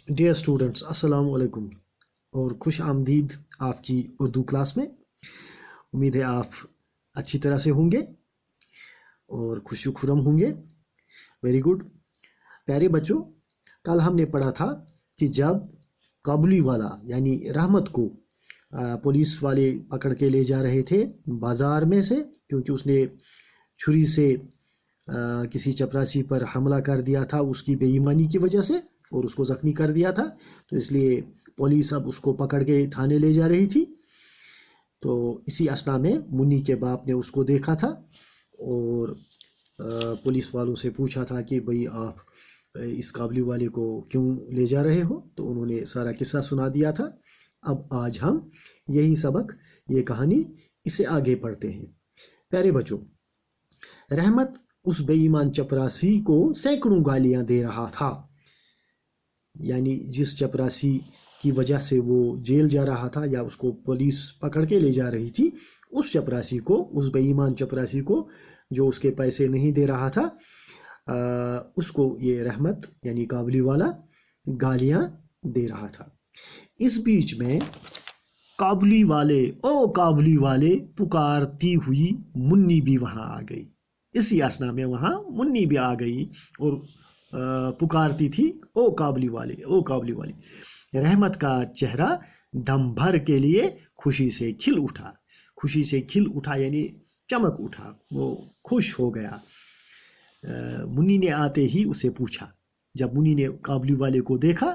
Dear students, السلام علیکم اور خوش آمدید آپ کی اردو کلاس میں۔ امید ہے آپ اچھی طرح سے ہوں گے اور خوش و خرم ہوں گے۔ Very good. پیارے بچوں، کل ہم نے پڑھا تھا کہ جب کابلی والا یعنی رحمت کو پولیس والے پکڑ کے لے جا رہے تھے بازار میں سے، کیونکہ اس نے چھری سے کسی چپراسی پر حملہ کر دیا تھا اس کی بے ایمانی کی وجہ سے، اور اس کو زخمی کر دیا تھا، تو اس لیے پولیس اب اس کو پکڑ کے تھانے لے جا رہی تھی۔ تو اسی اسنا میں منی کے باپ نے اس کو دیکھا تھا اور پولیس والوں سے پوچھا تھا کہ بھئی آپ اس کابلی والے کو کیوں لے جا رہے ہو، تو انہوں نے سارا قصہ سنا دیا تھا۔ اب آج ہم یہی سبق، یہ کہانی، اسے آگے پڑھتے ہیں۔ پیارے بچوں، رحمت اس بے ایمان چپراسی کو سینکڑوں گالیاں دے رہا تھا، یعنی جس چپراسی کی وجہ سے وہ جیل جا رہا تھا یا اس کو پولیس پکڑ کے لے جا رہی تھی، اس چپراسی کو، اس بے ایمان چپراسی کو جو اس کے پیسے نہیں دے رہا تھا، اس کو یہ رحمت یعنی کابلی والا گالیاں دے رہا تھا۔ اس بیچ میں کابلی والے کابلی والے پکارتی ہوئی منی بھی وہاں آ گئی۔ اسی اسنا میں وہاں منی بھی آ گئی اور پکارتی تھی کابلی والے، کابلی والے۔ رحمت کا چہرہ دم بھر کے لیے خوشی سے کھل اٹھا۔ خوشی سے کھل اٹھا یعنی چمک اٹھا، وہ خوش ہو گیا۔ منی نے آتے ہی اسے پوچھا، جب منی نے کابلی والے کو دیکھا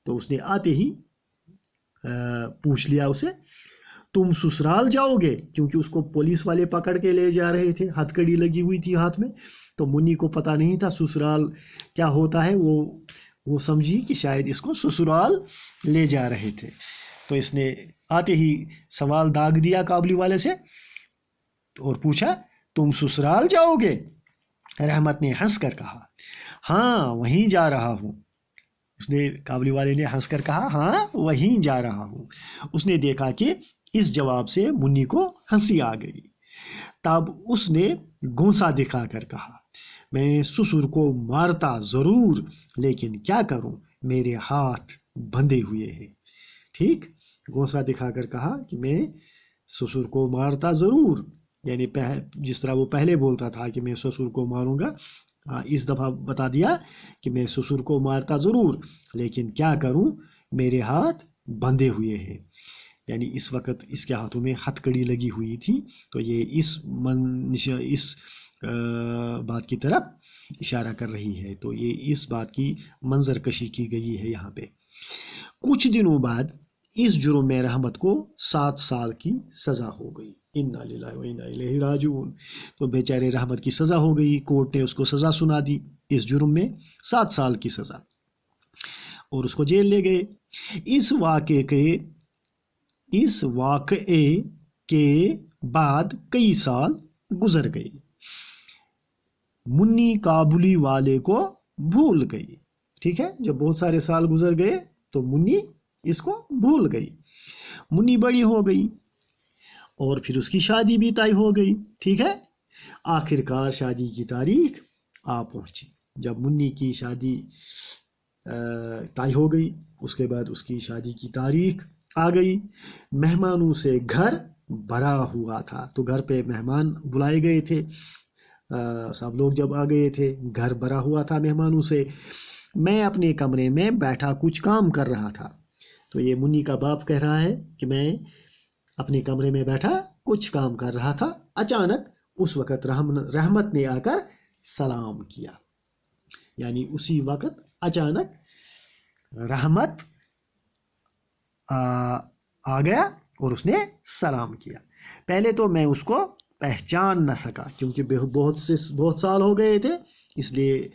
تو اس نے آتے ہی پوچھ لیا اسے، تم سسرال جاؤ گے؟ کیونکہ اس کو پولیس والے پکڑ کے لے جا رہے تھے، ہتھ کڑی لگی ہوئی تھی ہاتھ میں، تو منی کو پتہ نہیں تھا سسرال کیا ہوتا ہے۔ وہ سمجھی کہ شاید اس کو سسرال لے جا رہے تھے، تو اس نے آتے ہی سوال داغ دیا کابلی والے سے اور پوچھا، تم سسرال جاؤ گے؟ رحمت نے ہنس کر کہا، ہاں وہیں جا رہا ہوں۔ اس نے، کابلی والے نے ہنس کر کہا، ہاں وہیں جا رہا ہوں۔ اس نے دیکھا کہ اس جواب سے منی کو ہنسی آ گئی۔ تب اس نے گونسا دکھا کر کہا، میں سسر کو مارتا ضرور، لیکن کیا کروں، میرے ہاتھ بندھے ہوئے ہیں۔ ٹھیک، گونسا دکھا کر کہا کہ میں سسر کو مارتا ضرور، یعنی جس طرح وہ پہلے بولتا تھا کہ میں سسر کو ماروں گا، اس دفعہ بتا دیا کہ میں سسر کو مارتا ضرور، لیکن کیا کروں، میرے ہاتھ بندھے ہوئے ہیں۔ یعنی اس وقت اس کے ہاتھوں میں ہتھ کڑی لگی ہوئی تھی، تو یہ اس بات کی طرف اشارہ کر رہی ہے، تو یہ اس بات کی منظر کشی کی گئی ہے یہاں پہ۔ کچھ دنوں بعد اس جرم میں رحمت کو 7 سال کی سزا ہو گئی۔ انا للہ و انا الیہ راجعون۔ تو بیچارے رحمت کی سزا ہو گئی، کورٹ نے اس کو سزا سنا دی، اس جرم میں 7 سال کی سزا، اور اس کو جیل لے گئے۔ اس واقعے کے بعد کئی سال گزر گئے۔ منی کابلی والے کو بھول گئی۔ ٹھیک ہے، جب بہت سارے سال گزر گئے تو منی اس کو بھول گئی۔ منی بڑی ہو گئی اور پھر اس کی شادی بھی طے ہو گئی۔ ٹھیک ہے، آخر کار شادی کی تاریخ آ پہنچی۔ جب منی کی شادی طے ہو گئی، اس کے بعد اس کی شادی کی تاریخ آ گئی۔ مہمانوں سے گھر بھرا ہوا تھا، تو گھر پہ مہمان بلائے گئے تھے، سب لوگ جب آ گئے تھے، گھر بھرا ہوا تھا مہمانوں سے۔ میں اپنے کمرے میں بیٹھا کچھ کام کر رہا تھا۔ تو یہ منی کا باپ کہہ رہا ہے کہ میں اپنے کمرے میں بیٹھا کچھ کام کر رہا تھا، اچانک اس وقت رحمت نے آ کر سلام کیا، یعنی اسی وقت اچانک رحمت آ گیا اور اس نے سلام کیا۔ پہلے تو میں اس کو پہچان نہ سکا، کیونکہ بہت سال ہو گئے تھے، اس لیے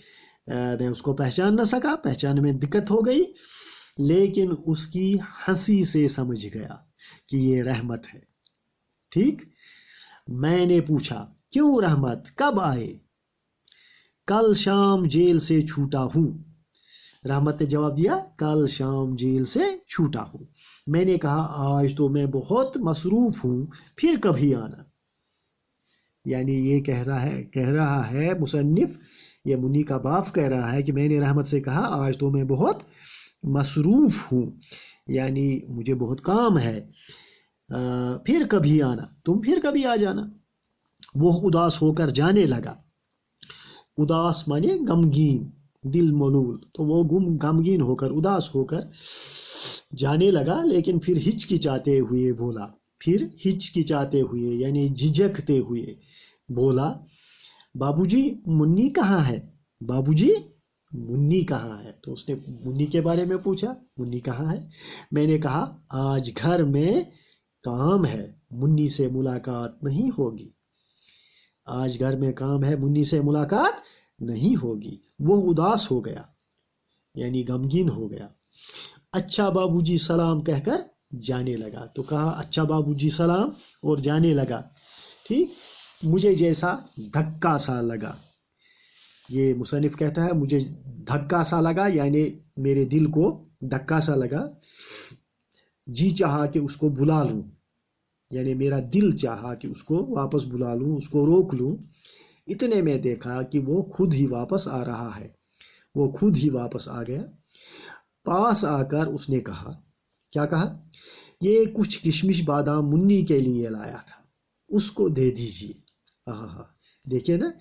میں اس کو پہچان نہ سکا، پہچان میں دقت ہو گئی، لیکن اس کی ہنسی سے سمجھ گیا کہ یہ رحمت ہے۔ ٹھیک، میں نے پوچھا، کیوں رحمت، کب آئے؟ کل شام جیل سے چھوٹا ہوں۔ رحمت نے جواب دیا، کل شام جیل سے چھوٹا ہوں۔ میں نے کہا، آج تو میں بہت مصروف ہوں، پھر کبھی آنا۔ یعنی یہ کہہ رہا ہے مصنف، یہ منی کا باپ کہہ رہا ہے کہ میں نے رحمت سے کہا، آج تو میں بہت मसरूफ़ हूँ, यानी मुझे बहुत काम है। फिर कभी आना, तुम फिर कभी आ जाना। वो उदास होकर जाने लगा। उदास माने गमगीन, दिल मलूल, तो वो गमगीन होकर, उदास होकर जाने लगा, लेकिन फिर हिचकिचाते हुए बोला, फिर हिचकिचाते हुए यानी झिझकते हुए बोला, बाबूजी मुन्नी कहाँ है? बाबूजी मुन्नी कहाँ है? तो उसने मुन्नी के बारे में पूछा, मुन्नी कहाँ है? मैंने कहा आज घर में काम है, मुन्नी से मुलाकात नहीं होगी। आज घर में काम है, मुन्नी से मुलाकात नहीं होगी। वो उदास हो गया, यानी गमगीन हो गया। अच्छा बाबूजी सलाम कहकर जाने लगा। तो कहा अच्छा बाबूजी सलाम और जाने लगा। ठीक, मुझे जैसा धक्का सा लगा। ये मुसन्निफ कहता है मुझे धक्का सा लगा, यानी मेरे दिल को धक्का सा लगा। जी चाहा कि उसको बुला लूं, यानी मेरा दिल चाहा कि उसको वापस बुला लूं, उसको रोक लूं। इतने में देखा कि वो खुद ही वापस आ रहा है। वो खुद ही वापस आ गया। पास आकर उसने कहा, क्या कहा? ये कुछ किशमिश बादाम मुन्नी के लिए लाया था, उसको दे दीजिए। हाँ, देखिए ना,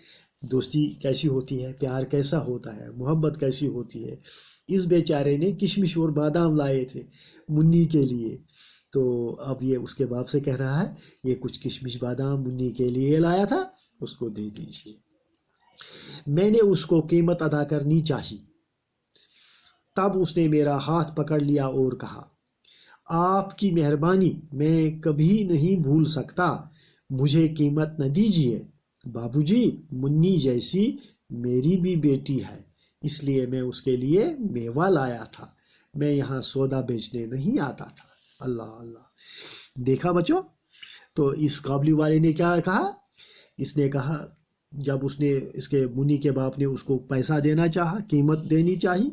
दोस्ती कैसी होती है, प्यार कैसा होता है, मोहब्बत कैसी होती है। इस बेचारे ने किशमिश और बादाम लाए थे मुन्नी के लिए, तो अब ये उसके बाप से कह रहा है ये कुछ किशमिश बादाम मुन्नी के लिए लाया था, उसको दे दीजिए। मैंने उसको कीमत अदा करनी चाहिए। तब उसने मेरा हाथ पकड़ लिया और कहा, आपकी मेहरबानी मैं कभी नहीं भूल सकता, मुझे कीमत न दीजिए। बाबूजी मुन्नी जैसी मेरी भी बेटी है, इसलिए मैं उसके लिए मेवा लाया था, मैं यहाँ सौदा बेचने नहीं आता था। अल्लाह अल्लाह। देखा बच्चों, तो इस काबली वाले ने क्या कहा? इसने कहा, जब उसने इसके मुन्नी के बाप ने उसको पैसा देना चाहा, कीमत देनी चाहिए,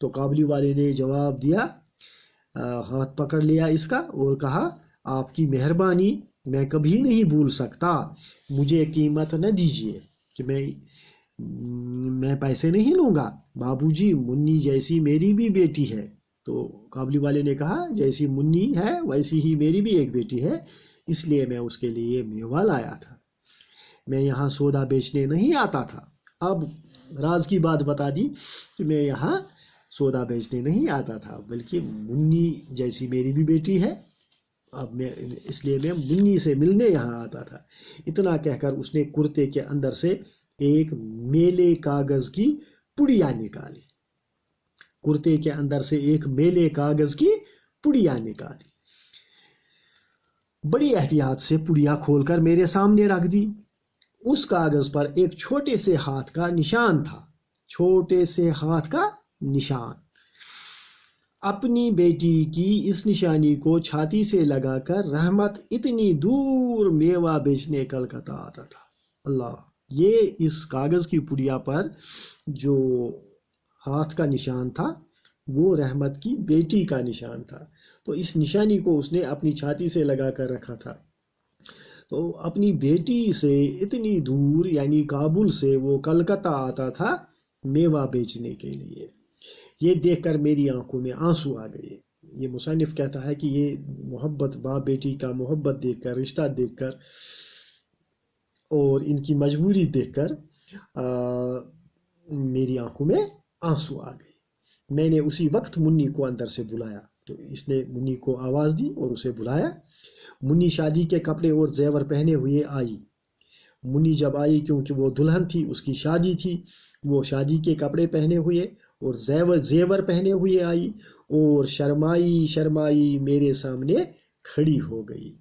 तो काबली वाले ने जवाब दिया, हाथ पकड़ लिया इसका और कहा, आपकी मेहरबानी मैं कभी नहीं भूल सकता, मुझे कीमत न दीजिए कि मैं पैसे नहीं लूँगा। बाबूजी मुन्नी जैसी मेरी भी बेटी है। तो काबली वाले ने कहा, जैसी मुन्नी है वैसी ही मेरी भी एक बेटी है, इसलिए मैं उसके लिए मेवा लाया था, मैं यहाँ सौदा बेचने नहीं आता था। अब राज की बात बता दी कि मैं यहाँ सौदा बेचने नहीं आता था, बल्कि मुन्नी जैसी मेरी भी बेटी है, अब मैं इसलिए मैं मुन्नी से मिलने यहाँ आता था। इतना कहकर उसने कुर्ते के अंदर से एक मेले कागज की पुड़िया निकाली। कुर्ते के अंदर से एक मेले कागज की पुड़िया निकाली। बड़ी एहतियात से पुड़िया खोलकर मेरे सामने रख दी। उस कागज पर एक छोटे से हाथ का निशान था, छोटे से हाथ का निशान। अपनी बेटी की इस निशानी को छाती से लगाकर रहमत इतनी दूर मेवा बेचने कलकत्ता आता था। अल्लाह, ये इस कागज की पुड़िया पर जो हाथ का निशान था वो रहमत की बेटी का निशान था। तो इस निशानी को उसने अपनी छाती से लगा कर रखा था। तो अपनी बेटी से इतनी दूर यानी काबुल से वो कलकत्ता आता था मेवा बेचने के लिए। ये देखकर मेरी आंखों में आंसू आ गए। ये मुसन्निफ कहता है कि ये मोहब्बत, बाप बेटी का मोहब्बत देखकर, रिश्ता देखकर और इनकी मजबूरी देखकर मेरी आंखों में आंसू आ गए। मैंने उसी वक्त मुन्नी को अंदर से बुलाया। तो इसने मुन्नी को आवाज़ दी और उसे बुलाया। मुन्नी शादी के कपड़े और जेवर पहने हुए आई। मुन्नी जब आई, क्योंकि वो दुल्हन थी, उसकी शादी थी, वो शादी के कपड़े पहने हुए और जेवर पहने हुए आई और शर्माई शर्माई मेरे सामने खड़ी हो गई।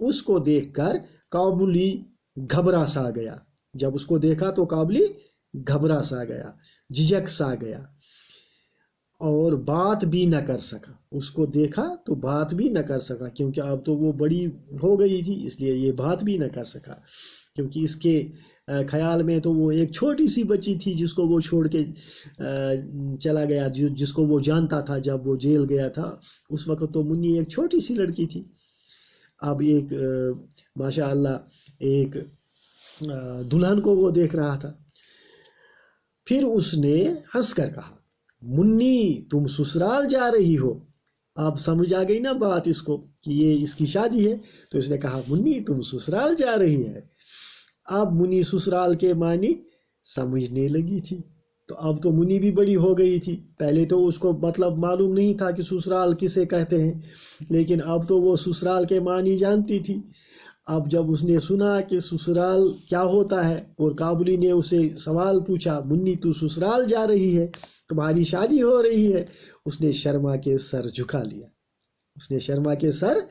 उसको देखकर काबुली घबरा सा गया। जब उसको देखा तो काबुली घबरा सा गया, झिझक सा गया और बात भी न कर सका। उसको देखा तो बात भी न कर सका, क्योंकि अब तो वो बड़ी हो गई थी, इसलिए ये बात भी न कर सका। क्योंकि इसके ख्याल में तो वो एक छोटी सी बच्ची थी जिसको वो छोड़ के चला गया, जिसको वो जानता था जब वो जेल गया था। उस वक्त तो मुन्नी एक छोटी सी लड़की थी। अब एक माशाअल्लाह एक दुल्हन को वो देख रहा था। फिर उसने हंस कर कहा, मुन्नी तुम ससुराल जा रही हो। आप समझ आ गई ना बात इसको कि ये इसकी शादी है। तो इसने कहा मुन्नी तुम ससुराल जा रही है। अब मुन्नी ससुराल के मानी समझने लगी थी। तो अब तो मुन्नी भी बड़ी हो गई थी। पहले तो उसको मतलब मालूम नहीं था कि ससुराल किसे कहते हैं, लेकिन अब तो वो ससुराल के मानी जानती थी। अब जब उसने सुना कि ससुराल क्या होता है और काबुली ने उसे सवाल पूछा, मुन्नी तू ससुराल जा रही है, तुम्हारी शादी हो रही है, उसने शर्मा के सर झुका लिया। उसने शर्मा के सर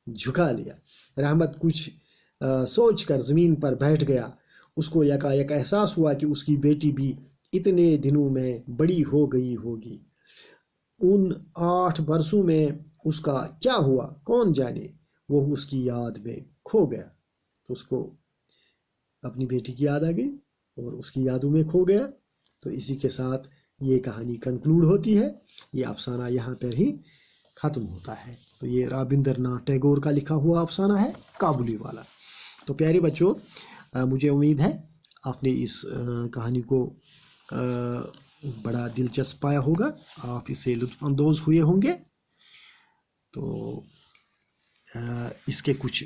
झुका लिया। रहमत कुछ सोच कर ज़मीन पर बैठ गया। उसको यकायक एहसास हुआ कि उसकी बेटी भी इतने दिनों में बड़ी हो गई होगी। उन 8 बरसों में उसका क्या हुआ कौन जाने। वो उसकी याद में खो गया। तो उसको अपनी बेटी की याद आ गई और उसकी यादों में खो गया। तो इसी के साथ ये कहानी कंक्लूड होती है। ये अफसाना यहाँ पर ही ख़त्म होता है। तो ये रविंद्रनाथ टैगोर का लिखा हुआ अफसाना है, काबुली वाला। तो प्यारे बच्चों, मुझे उम्मीद है आपने इस कहानी को बड़ा दिलचस्प पाया होगा, आप इससे लुत्फ़अंदोज़ हुए होंगे। तो इसके कुछ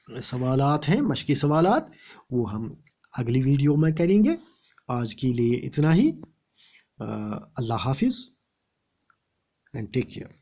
सवालात हैं, मश्की सवालात, वो हम अगली वीडियो में करेंगे। आज के लिए इतना ही। अल्लाह हाफिज़ एंड टेक केयर।